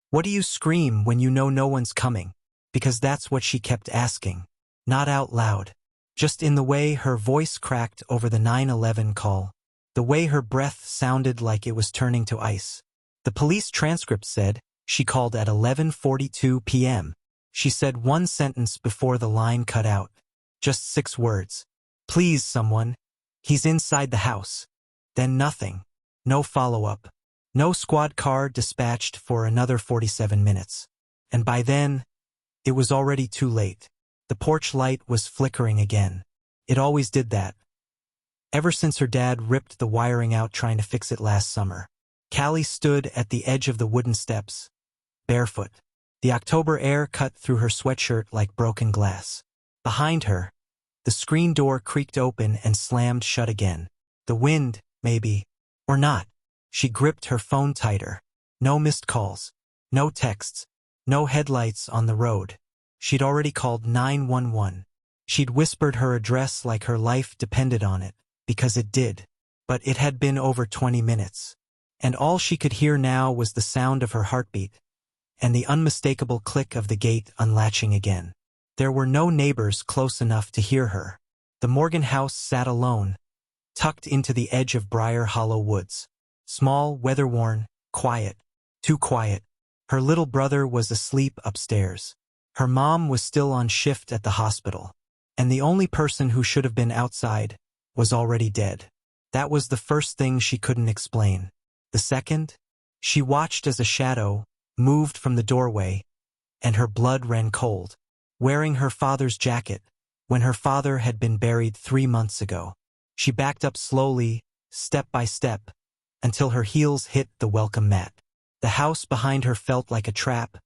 What do you scream when you know no one's coming? Because that's what she kept asking. Not out loud. Just in the way her voice cracked over the 911 call. The way her breath sounded like it was turning to ice. The police transcript said she called at 11:42 p.m. She said one sentence before the line cut out. Just 6 words. Please, someone. He's inside the house. Then nothing. No follow-up. No squad car dispatched for another 47 minutes. And by then, it was already too late. The porch light was flickering again. It always did that. Ever since her dad ripped the wiring out trying to fix it last summer. Callie stood at the edge of the wooden steps, barefoot. The October air cut through her sweatshirt like broken glass. Behind her, the screen door creaked open and slammed shut again. The wind, maybe, or not. She gripped her phone tighter. No missed calls. No texts. No headlights on the road. She'd already called 911. She'd whispered her address like her life depended on it, because it did. But it had been over 20 minutes. And all she could hear now was the sound of her heartbeat, and the unmistakable click of the gate unlatching again. There were no neighbors close enough to hear her. The Morgan house sat alone, tucked into the edge of Briar Hollow Woods. Small, weather-worn, quiet. Too quiet. Her little brother was asleep upstairs. Her mom was still on shift at the hospital. And the only person who should have been outside was already dead. That was the first thing she couldn't explain. The second, she watched as a shadow moved from the doorway, and her blood ran cold. Wearing her father's jacket, when her father had been buried 3 months ago. She backed up slowly, step by step, until her heels hit the welcome mat. The house behind her felt like a trap,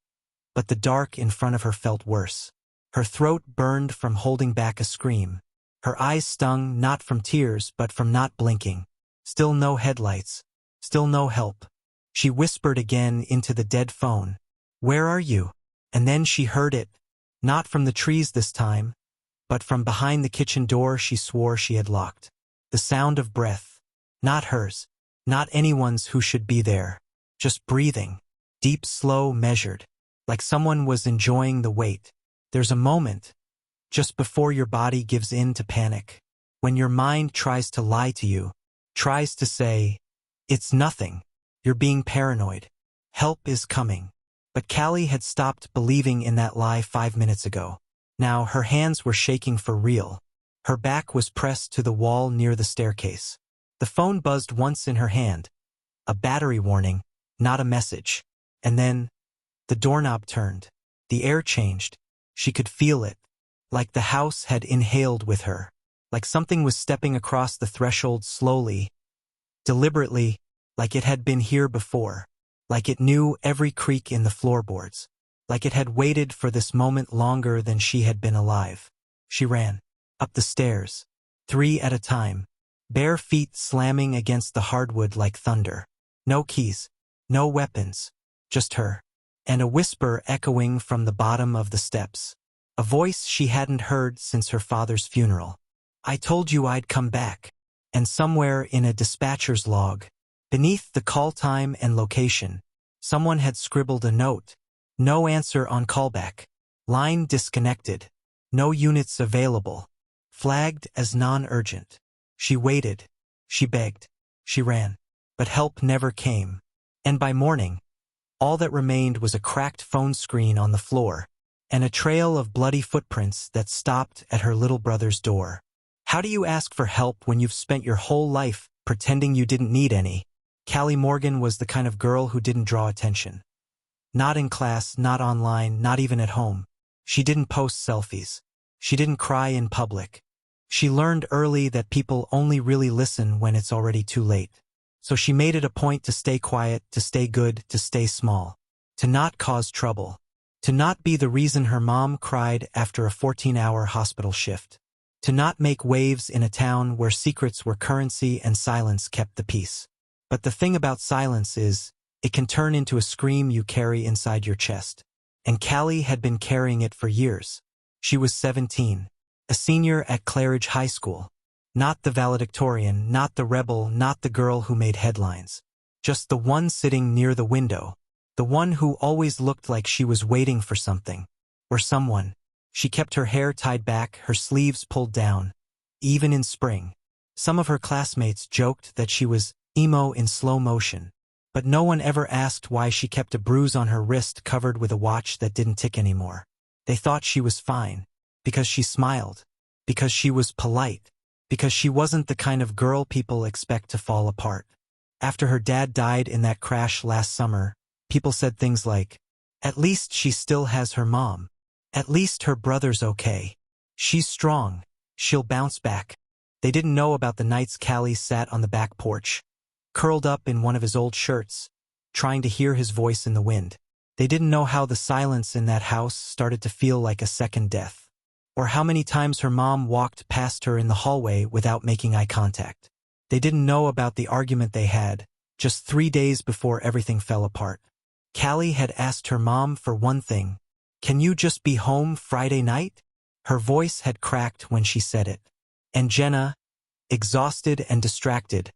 but the dark in front of her felt worse. Her throat burned from holding back a scream. Her eyes stung not from tears but from not blinking. Still no headlights. Still no help. She whispered again into the dead phone. "Where are you?" And then she heard it, not from the trees this time, but from behind the kitchen door she swore she had locked. The sound of breath. Not hers. Not anyone's who should be there. Just breathing. Deep, slow, measured. Like someone was enjoying the wait. There's a moment, just before your body gives in to panic, when your mind tries to lie to you, tries to say, "It's nothing. You're being paranoid. Help is coming." But Callie had stopped believing in that lie 5 minutes ago. Now her hands were shaking for real. Her back was pressed to the wall near the staircase. The phone buzzed once in her hand. A battery warning, not a message. And then, the doorknob turned. The air changed. She could feel it. Like the house had inhaled with her. Like something was stepping across the threshold slowly, deliberately, like it had been here before. Like it knew every creak in the floorboards. Like it had waited for this moment longer than she had been alive. She ran. Up the stairs. 3 at a time. Bare feet slamming against the hardwood like thunder. No keys. No weapons. Just her. And a whisper echoing from the bottom of the steps. A voice she hadn't heard since her father's funeral. "I told you I'd come back." And somewhere in a dispatcher's log, beneath the call time and location, someone had scribbled a note. No answer on callback. Line disconnected. No units available. Flagged as non-urgent. She waited. She begged. She ran. But help never came. And by morning, all that remained was a cracked phone screen on the floor, and a trail of bloody footprints that stopped at her little brother's door. How do you ask for help when you've spent your whole life pretending you didn't need any? Callie Morgan was the kind of girl who didn't draw attention. Not in class, not online, not even at home. She didn't post selfies. She didn't cry in public. She learned early that people only really listen when it's already too late. So she made it a point to stay quiet, to stay good, to stay small. To not cause trouble. To not be the reason her mom cried after a 14-hour hospital shift. To not make waves in a town where secrets were currency and silence kept the peace. But the thing about silence is, it can turn into a scream you carry inside your chest. And Callie had been carrying it for years. She was 17, a senior at Claridge High School. Not the valedictorian, not the rebel, not the girl who made headlines. Just the one sitting near the window, The one who always looked like she was waiting for something. Or someone. She kept her hair tied back, her sleeves pulled down. Even in spring. Some of her classmates joked that she was emo in slow motion. But no one ever asked why she kept a bruise on her wrist covered with a watch that didn't tick anymore. They thought she was fine. Because she smiled. Because she was polite. Because she wasn't the kind of girl people expect to fall apart. After her dad died in that crash last summer, people said things like, "At least she still has her mom. At least her brother's okay. She's strong. She'll bounce back." They didn't know about the nights Callie sat on the back porch, curled up in one of his old shirts, trying to hear his voice in the wind. They didn't know how the silence in that house started to feel like a second death. Or how many times her mom walked past her in the hallway without making eye contact. They didn't know about the argument they had, just 3 days before everything fell apart. Callie had asked her mom for one thing. "Can you just be home Friday night?" Her voice had cracked when she said it. And Jenna, exhausted and distracted,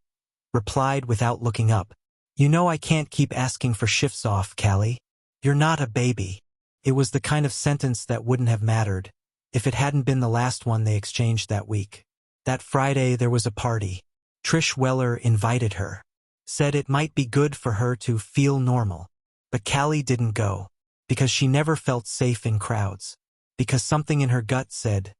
replied without looking up, "You know I can't keep asking for shifts off, Callie. You're not a baby." It was the kind of sentence that wouldn't have mattered if it hadn't been the last one they exchanged that week. That Friday there was a party. Trish Weller invited her. Said it might be good for her to feel normal. But Callie didn't go. Because she never felt safe in crowds. Because something in her gut said,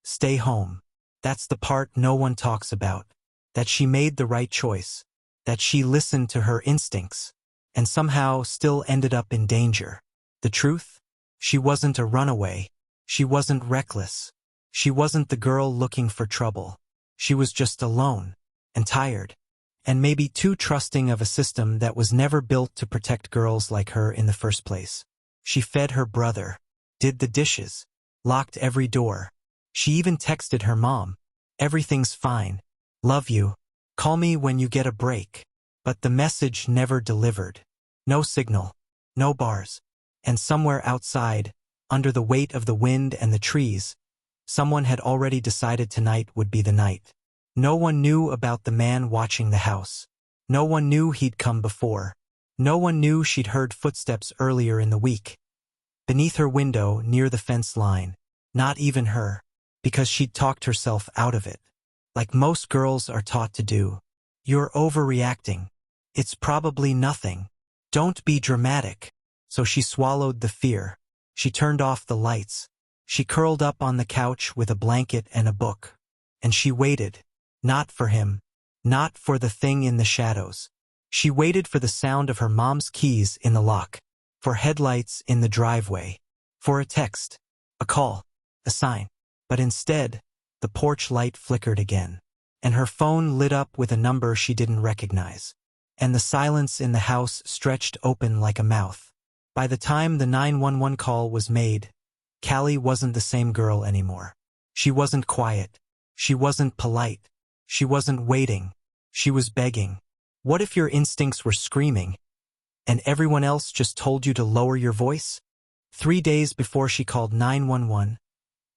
"Stay home." That's the part no one talks about. That she made the right choice. That she listened to her instincts. And somehow still ended up in danger. The truth? She wasn't a runaway. She wasn't reckless. She wasn't the girl looking for trouble. She was just alone. And tired. And maybe too trusting of a system that was never built to protect girls like her in the first place. She fed her brother. Did the dishes. Locked every door. She even texted her mom. "Everything's fine. Love you. Call me when you get a break." But the message never delivered. No signal. No bars. And somewhere outside, under the weight of the wind and the trees, someone had already decided tonight would be the night. No one knew about the man watching the house. No one knew he'd come before. No one knew she'd heard footsteps earlier in the week. Beneath her window, near the fence line. Not even her. Because she'd talked herself out of it. Like most girls are taught to do. "You're overreacting. It's probably nothing. Don't be dramatic." So she swallowed the fear. She turned off the lights. She curled up on the couch with a blanket and a book. And she waited. Not for him. Not for the thing in the shadows. She waited for the sound of her mom's keys in the lock. For headlights in the driveway. For a text. A call. A sign. But instead, the porch light flickered again. And her phone lit up with a number she didn't recognize. And the silence in the house stretched open like a mouth. By the time the 911 call was made, Callie wasn't the same girl anymore. She wasn't quiet. She wasn't polite. She wasn't waiting. She was begging. What if your instincts were screaming, and everyone else just told you to lower your voice? 3 days before she called 911,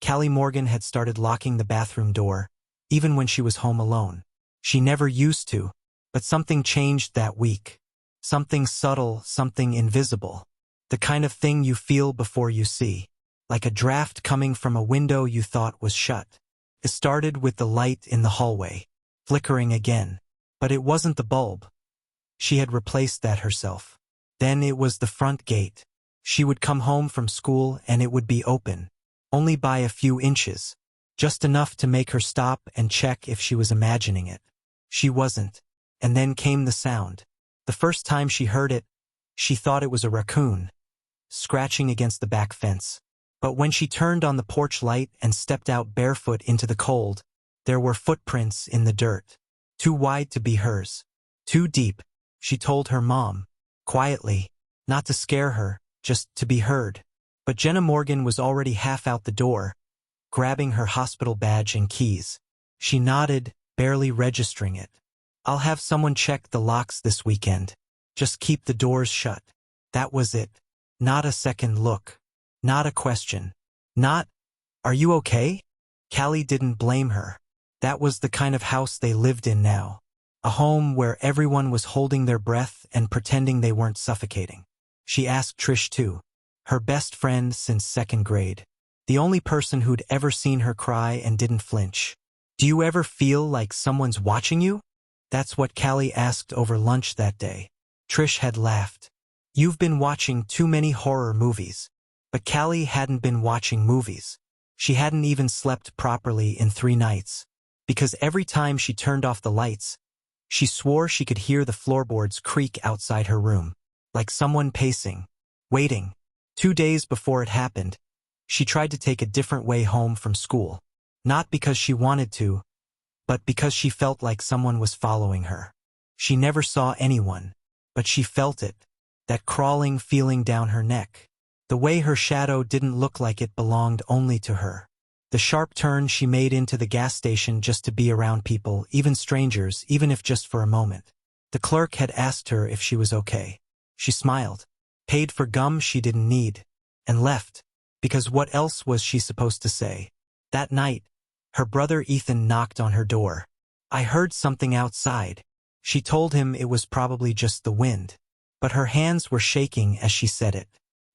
Callie Morgan had started locking the bathroom door, even when she was home alone. She never used to, but something changed that week. Something subtle, something invisible. The kind of thing you feel before you see. Like a draft coming from a window you thought was shut. It started with the light in the hallway, flickering again. But it wasn't the bulb. She had replaced that herself. Then it was the front gate. She would come home from school and it would be open. Only by a few inches. Just enough to make her stop and check if she was imagining it. She wasn't. And then came the sound. The first time she heard it, she thought it was a raccoon, scratching against the back fence. But when she turned on the porch light and stepped out barefoot into the cold, there were footprints in the dirt. Too wide to be hers. Too deep, she told her mom. Quietly. Not to scare her, just to be heard. But Jenna Morgan was already half out the door, grabbing her hospital badge and keys. She nodded, barely registering it. "I'll have someone check the locks this weekend. Just keep the doors shut." That was it. Not a second look. Not a question. Not, "Are you okay?" Callie didn't blame her. That was the kind of house they lived in now. A home where everyone was holding their breath and pretending they weren't suffocating. She asked Trish too, her best friend since second grade. The only person who'd ever seen her cry and didn't flinch. Do you ever feel like someone's watching you? That's what Callie asked over lunch that day. Trish had laughed. You've been watching too many horror movies. But Callie hadn't been watching movies. She hadn't even slept properly in 3 nights. Because every time she turned off the lights, she swore she could hear the floorboards creak outside her room. Like someone pacing, waiting. 2 days before it happened, she tried to take a different way home from school. Not because she wanted to, but because she felt like someone was following her. She never saw anyone, but she felt it, that crawling feeling down her neck. The way her shadow didn't look like it belonged only to her. The sharp turn she made into the gas station just to be around people, even strangers, even if just for a moment. The clerk had asked her if she was okay. She smiled, paid for gum she didn't need, and left, because what else was she supposed to say? That night, her brother Ethan knocked on her door. I heard something outside. She told him it was probably just the wind. But her hands were shaking as she said it.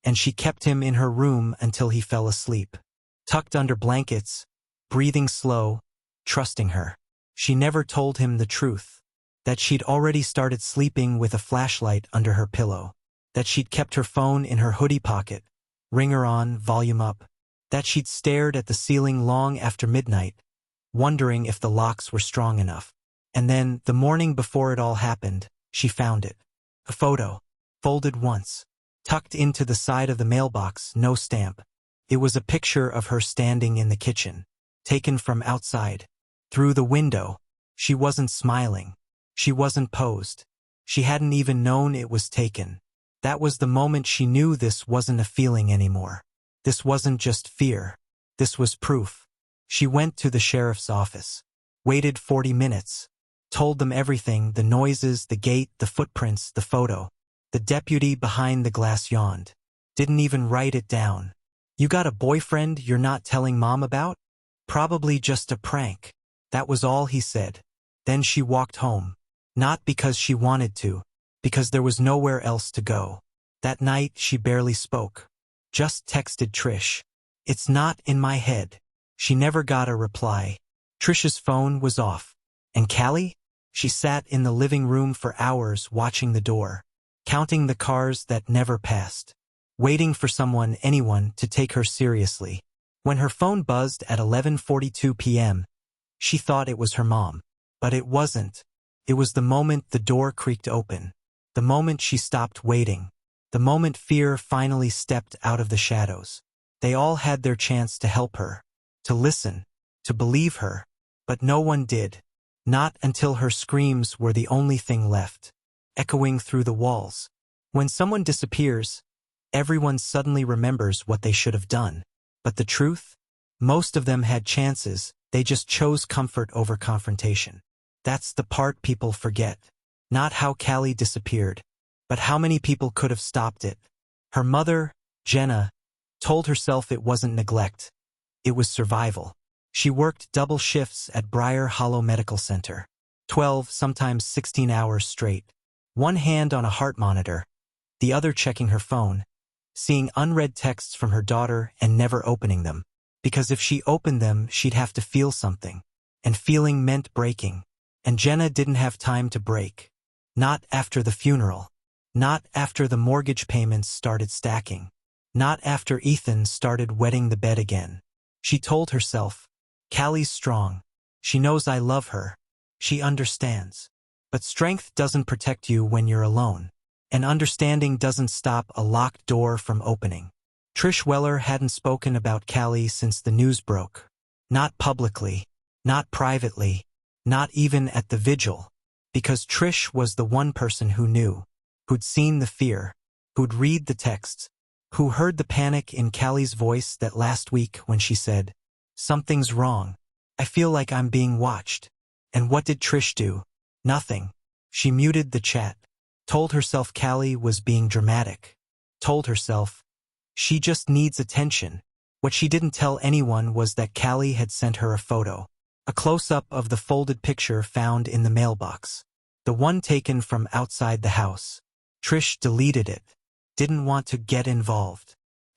And she kept him in her room until he fell asleep. Tucked under blankets, breathing slow, trusting her. She never told him the truth. That she'd already started sleeping with a flashlight under her pillow. That she'd kept her phone in her hoodie pocket, ringer on, volume up. That she'd stared at the ceiling long after midnight, wondering if the locks were strong enough. And then, the morning before it all happened, she found it. A photo, folded once, tucked into the side of the mailbox, no stamp. It was a picture of her standing in the kitchen, taken from outside. Through the window. She wasn't smiling. She wasn't posed. She hadn't even known it was taken. That was the moment she knew this wasn't a feeling anymore. This wasn't just fear. This was proof. She went to the sheriff's office. Waited 40 minutes. Told them everything, the noises, the gate, the footprints, the photo. The deputy behind the glass yawned. Didn't even write it down. You got a boyfriend you're not telling mom about? Probably just a prank. That was all he said. Then she walked home. Not because she wanted to, because there was nowhere else to go. That night she barely spoke. Just texted Trish. It's not in my head. She never got a reply. Trish's phone was off. And Callie? She sat in the living room for hours watching the door, counting the cars that never passed, waiting for someone, anyone, to take her seriously. When her phone buzzed at 11:42 p.m., she thought it was her mom. But it wasn't. It was the moment the door creaked open. The moment she stopped waiting. The moment fear finally stepped out of the shadows. They all had their chance to help her, to listen, to believe her. But no one did. Not until her screams were the only thing left, echoing through the walls. When someone disappears, everyone suddenly remembers what they should have done. But the truth? Most of them had chances, they just chose comfort over confrontation. That's the part people forget. Not how Callie disappeared, but how many people could have stopped it. Her mother, Jenna, told herself it wasn't neglect. It was survival. She worked double shifts at Briar Hollow Medical Center. 12, sometimes 16 hours straight. One hand on a heart monitor, the other checking her phone, seeing unread texts from her daughter and never opening them. Because if she opened them, she'd have to feel something. And feeling meant breaking. And Jenna didn't have time to break. Not after the funeral. Not after the mortgage payments started stacking. Not after Ethan started wetting the bed again. She told herself, Callie's strong. She knows I love her. She understands. But strength doesn't protect you when you're alone. And understanding doesn't stop a locked door from opening. Trish Weller hadn't spoken about Callie since the news broke. Not publicly. Not privately. Not even at the vigil. Because Trish was the one person who knew. Who'd seen the fear. Who'd read the texts. Who heard the panic in Callie's voice that last week when she said, "Something's wrong. I feel like I'm being watched." And what did Trish do? Nothing. She muted the chat. Told herself Callie was being dramatic. Told herself, she just needs attention. What she didn't tell anyone was that Callie had sent her a photo. A close-up of the folded picture found in the mailbox. The one taken from outside the house. Trish deleted it. didn't want to get involved.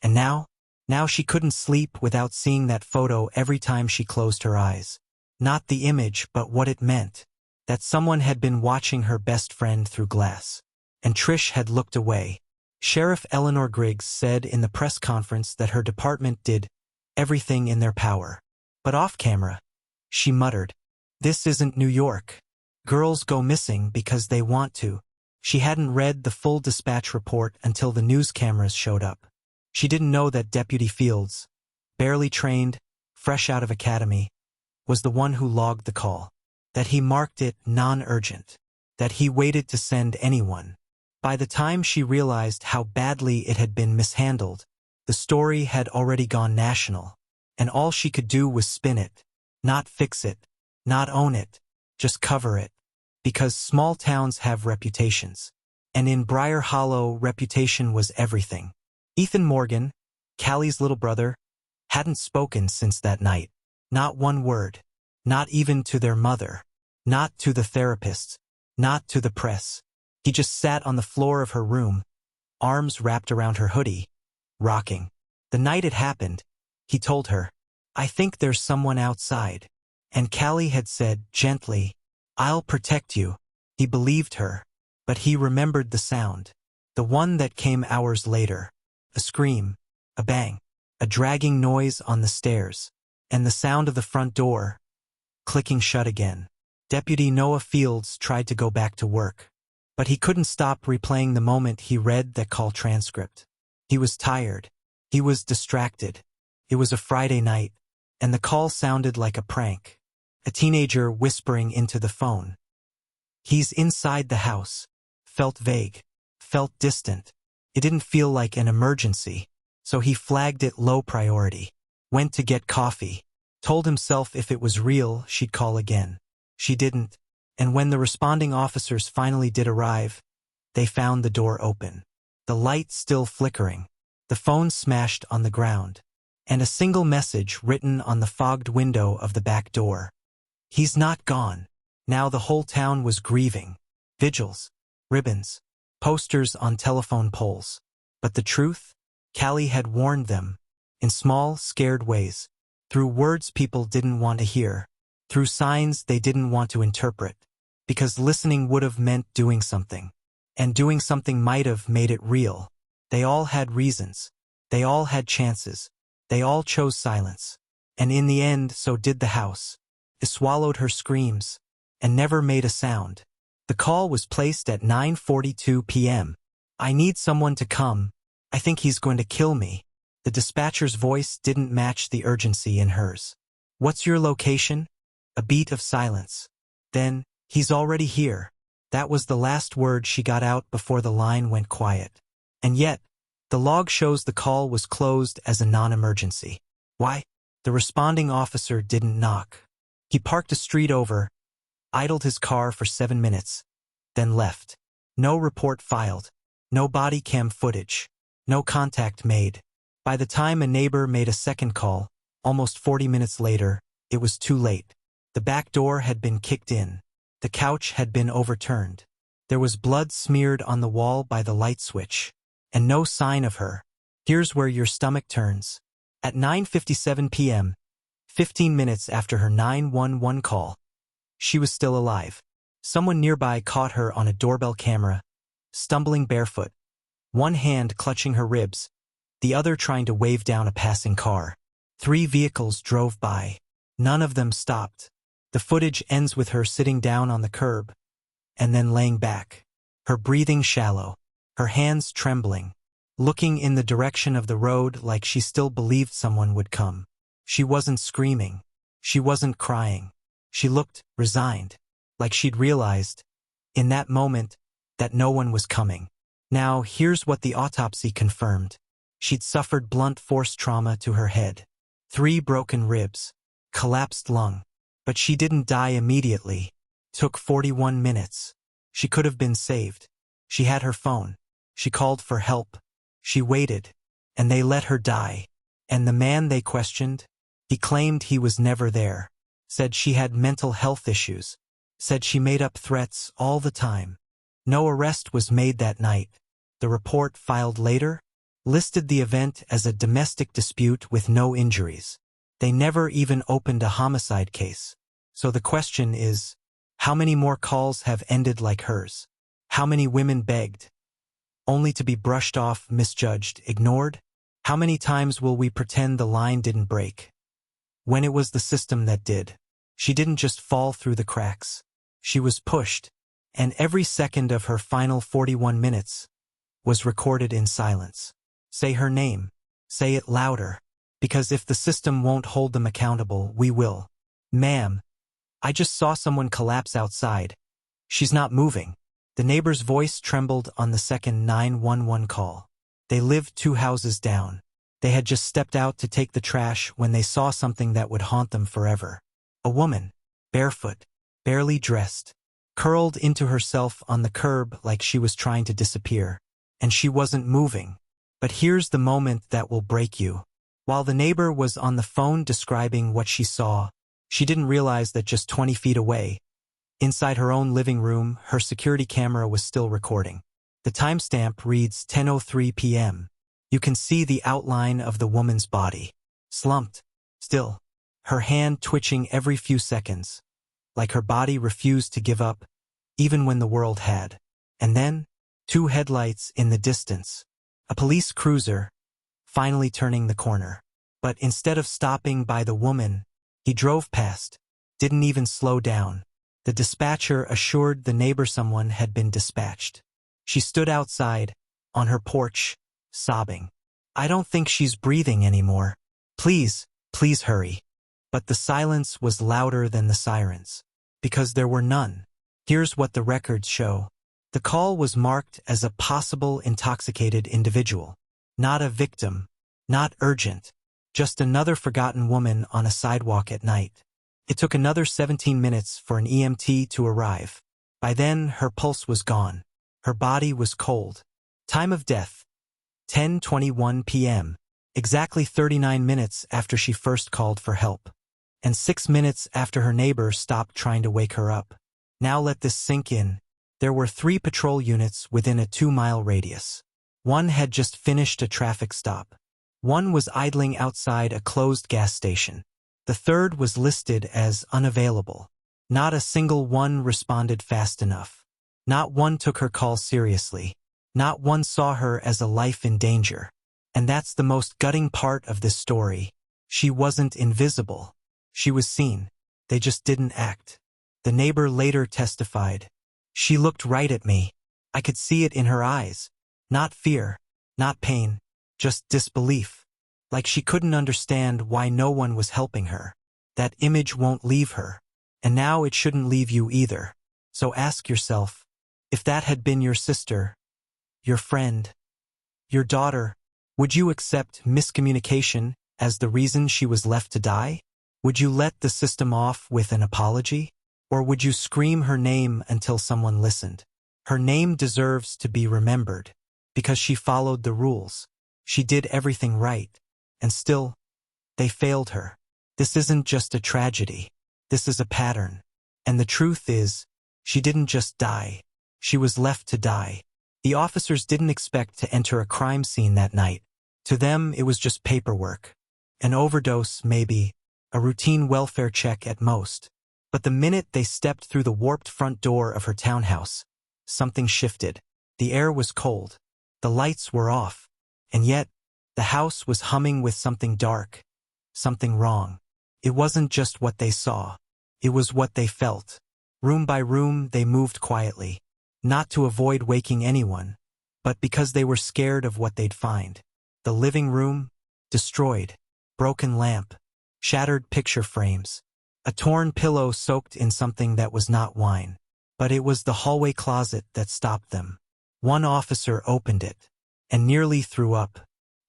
And now she couldn't sleep without seeing that photo every time she closed her eyes. Not the image, but what it meant. That someone had been watching her best friend through glass. And Trish had looked away. Sheriff Eleanor Griggs said in the press conference that her department did everything in their power. But off camera, she muttered, "This isn't New York. Girls go missing because they want to." She hadn't read the full dispatch report until the news cameras showed up. She didn't know that Deputy Fields, barely trained, fresh out of academy, was the one who logged the call. That he marked it non-urgent. That he waited to send anyone. By the time she realized how badly it had been mishandled, the story had already gone national, and all she could do was spin it, not fix it, not own it, just cover it. Because small towns have reputations, and in Briar Hollow, reputation was everything. Ethan Morgan, Callie's little brother, hadn't spoken since that night. Not one word. Not even to their mother. Not to the therapists. Not to the press. He just sat on the floor of her room, arms wrapped around her hoodie, rocking. The night it happened, he told her, "I think there's someone outside." And Callie had said gently, "I'll protect you." He believed her, but he remembered the sound. The one that came hours later. A scream, a bang, a dragging noise on the stairs, and the sound of the front door clicking shut again. Deputy Noah Fields tried to go back to work, but he couldn't stop replaying the moment he read that call transcript. He was tired. He was distracted. It was a Friday night, and the call sounded like a prank. A teenager whispering into the phone. He's inside the house. Felt vague. Felt distant. It didn't feel like an emergency, so he flagged it low priority. Went to get coffee. Told himself if it was real, she'd call again. She didn't, and when the responding officers finally did arrive, they found the door open. The light still flickering. The phone smashed on the ground. And a single message written on the fogged window of the back door. He's not gone. Now the whole town was grieving. Vigils, ribbons, posters on telephone poles. But the truth? Callie had warned them. In small, scared ways. Through words people didn't want to hear. Through signs they didn't want to interpret. Because listening would have meant doing something. And doing something might have made it real. They all had reasons. They all had chances. They all chose silence. And in the end, so did the house. It swallowed her screams. And never made a sound. The call was placed at 9:42 p.m. "I need someone to come. I think he's going to kill me." The dispatcher's voice didn't match the urgency in hers. "What's your location?" A beat of silence. Then, "He's already here." That was the last word she got out before the line went quiet. And yet, the log shows the call was closed as a non-emergency. Why? The responding officer didn't knock. He parked a street over, idled his car for 7 minutes, then left. No report filed. No body cam footage. No contact made. By the time a neighbor made a second call, almost 40 minutes later, it was too late. The back door had been kicked in. The couch had been overturned. There was blood smeared on the wall by the light switch. And no sign of her. Here's where your stomach turns. At 9:57 p.m., 15 minutes after her 911 call, she was still alive. Someone nearby caught her on a doorbell camera, stumbling barefoot, one hand clutching her ribs, the other trying to wave down a passing car. 3 vehicles drove by. None of them stopped. The footage ends with her sitting down on the curb, and then laying back, her breathing shallow, her hands trembling, looking in the direction of the road like she still believed someone would come. She wasn't screaming. She wasn't crying. She looked resigned, like she'd realized, in that moment, that no one was coming. Now, here's what the autopsy confirmed. She'd suffered blunt force trauma to her head. 3 broken ribs. Collapsed lung. But she didn't die immediately. Took 41 minutes. She could have been saved. She had her phone. She called for help. She waited. And they let her die. And the man they questioned? He claimed he was never there. Said she had mental health issues. Said she made up threats all the time. No arrest was made that night. The report filed later listed the event as a domestic dispute with no injuries. They never even opened a homicide case. So the question is, how many more calls have ended like hers? How many women begged, only to be brushed off, misjudged, ignored? How many times will we pretend the line didn't break, when it was the system that did? She didn't just fall through the cracks. She was pushed, and every second of her final 41 minutes was recorded in silence. Say her name. Say it louder. Because if the system won't hold them accountable, we will. Ma'am, I just saw someone collapse outside. She's not moving. The neighbor's voice trembled on the second 911 call. They lived 2 houses down. They had just stepped out to take the trash when they saw something that would haunt them forever. A woman, barefoot, barely dressed, curled into herself on the curb like she was trying to disappear. And she wasn't moving. But here's the moment that will break you. While the neighbor was on the phone describing what she saw, she didn't realize that just 20 feet away, inside her own living room, her security camera was still recording. The timestamp reads 10:03 p.m. You can see the outline of the woman's body, slumped, still, her hand twitching every few seconds, like her body refused to give up, even when the world had. And then, 2 headlights in the distance, a police cruiser, finally turning the corner. But instead of stopping by the woman, he drove past, didn't even slow down. The dispatcher assured the neighbor someone had been dispatched. She stood outside, on her porch, sobbing. I don't think she's breathing anymore. Please, please hurry. But the silence was louder than the sirens, because there were none. Here's what the records show. The call was marked as a possible intoxicated individual. Not a victim, not urgent, just another forgotten woman on a sidewalk at night. It took another 17 minutes for an EMT to arrive. By then, her pulse was gone. Her body was cold. Time of death, 10:21 p.m., exactly 39 minutes after she first called for help, and 6 minutes after her neighbor stopped trying to wake her up. Now let this sink in. There were 3 patrol units within a 2-mile radius. One had just finished a traffic stop. One was idling outside a closed gas station. The third was listed as unavailable. Not a single one responded fast enough. Not one took her call seriously. Not one saw her as a life in danger. And that's the most gutting part of this story. She wasn't invisible. She was seen. They just didn't act. The neighbor later testified. She looked right at me. I could see it in her eyes. Not fear, not pain, just disbelief. Like she couldn't understand why no one was helping her. That image won't leave her. And now it shouldn't leave you either. So ask yourself, if that had been your sister, your friend, your daughter, would you accept miscommunication as the reason she was left to die? Would you let the system off with an apology? Or would you scream her name until someone listened? Her name deserves to be remembered, because she followed the rules. She did everything right. And still, they failed her. This isn't just a tragedy. This is a pattern. And the truth is, she didn't just die. She was left to die. The officers didn't expect to enter a crime scene that night. To them, it was just paperwork. An overdose, maybe. A routine welfare check at most. But the minute they stepped through the warped front door of her townhouse, something shifted. The air was cold. The lights were off. And yet, the house was humming with something dark, something wrong. It wasn't just what they saw. It was what they felt. Room by room, they moved quietly. Not to avoid waking anyone, but because they were scared of what they'd find. The living room, destroyed. Broken lamp. Shattered picture frames. A torn pillow soaked in something that was not wine. But it was the hallway closet that stopped them. One officer opened it, and nearly threw up.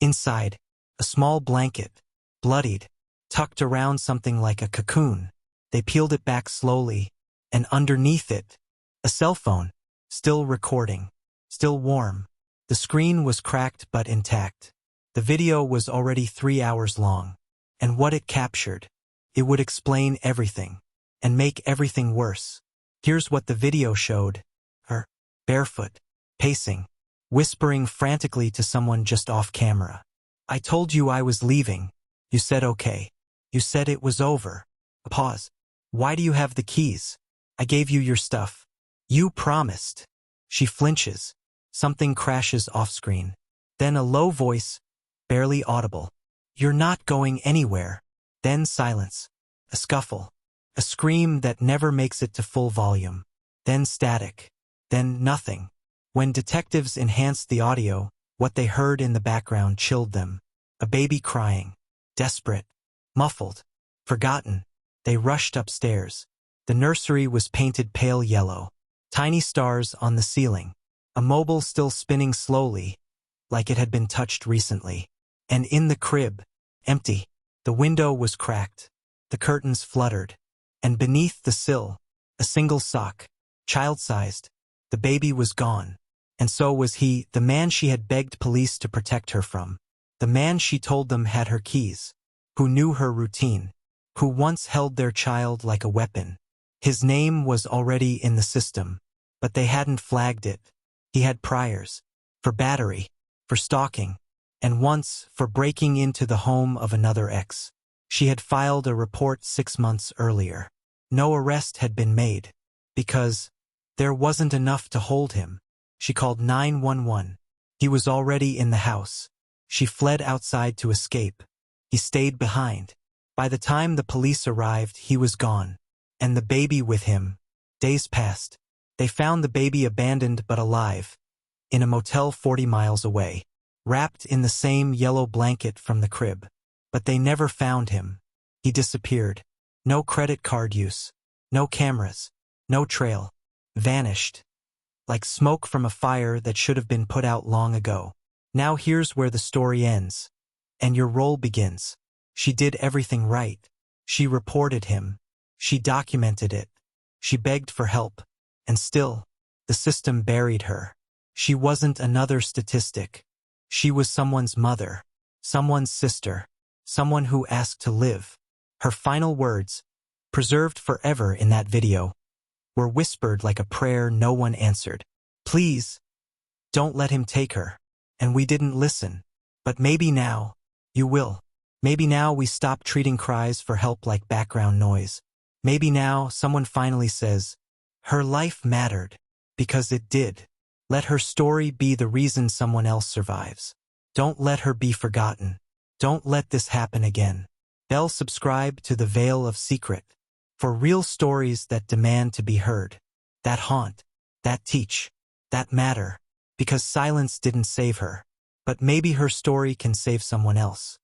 Inside, a small blanket, bloodied, tucked around something like a cocoon. They peeled it back slowly, and underneath it, a cell phone, still recording, still warm. The screen was cracked but intact. The video was already 3 hours long, and what it captured, it would explain everything, and make everything worse. Here's what the video showed. Her, barefoot, pacing, whispering frantically to someone just off camera. I told you I was leaving. You said okay. You said it was over. A pause. Why do you have the keys? I gave you your stuff. You promised. She flinches. Something crashes off-screen. Then a low voice, barely audible. You're not going anywhere. Then silence. A scuffle. A scream that never makes it to full volume. Then static. Then nothing. When detectives enhanced the audio, what they heard in the background chilled them. A baby crying. Desperate. Muffled. Forgotten. They rushed upstairs. The nursery was painted pale yellow. Tiny stars on the ceiling. A mobile still spinning slowly, like it had been touched recently. And in the crib, empty. The window was cracked. The curtains fluttered. And beneath the sill, a single sock, child-sized. The baby was gone. And so was he, the man she had begged police to protect her from. The man she told them had her keys. Who knew her routine. Who once held their child like a weapon. His name was already in the system. But they hadn't flagged it. He had priors. For battery. For stalking. And once for breaking into the home of another ex. She had filed a report 6 months earlier. No arrest had been made. Because there wasn't enough to hold him. She called 911. He was already in the house. She fled outside to escape. He stayed behind. By the time the police arrived, he was gone. And the baby with him. Days passed. They found the baby abandoned but alive. In a motel 40 miles away. Wrapped in the same yellow blanket from the crib. But they never found him. He disappeared. No credit card use. No cameras. No trail. Vanished. Like smoke from a fire that should have been put out long ago. Now here's where the story ends. And your role begins. She did everything right. She reported him. She documented it. She begged for help. And still, the system buried her. She wasn't another statistic. She was someone's mother. Someone's sister. Someone who asked to live. Her final words, preserved forever in that video, were whispered like a prayer no one answered. Please, don't let him take her. And we didn't listen. But maybe now, you will. Maybe now we stop treating cries for help like background noise. Maybe now someone finally says, her life mattered. Because it did. Let her story be the reason someone else survives. Don't let her be forgotten. Don't let this happen again. Subscribe to the Veil of Secret. For real stories that demand to be heard. That haunt. That teach. That matter. Because silence didn't save her. But maybe her story can save someone else.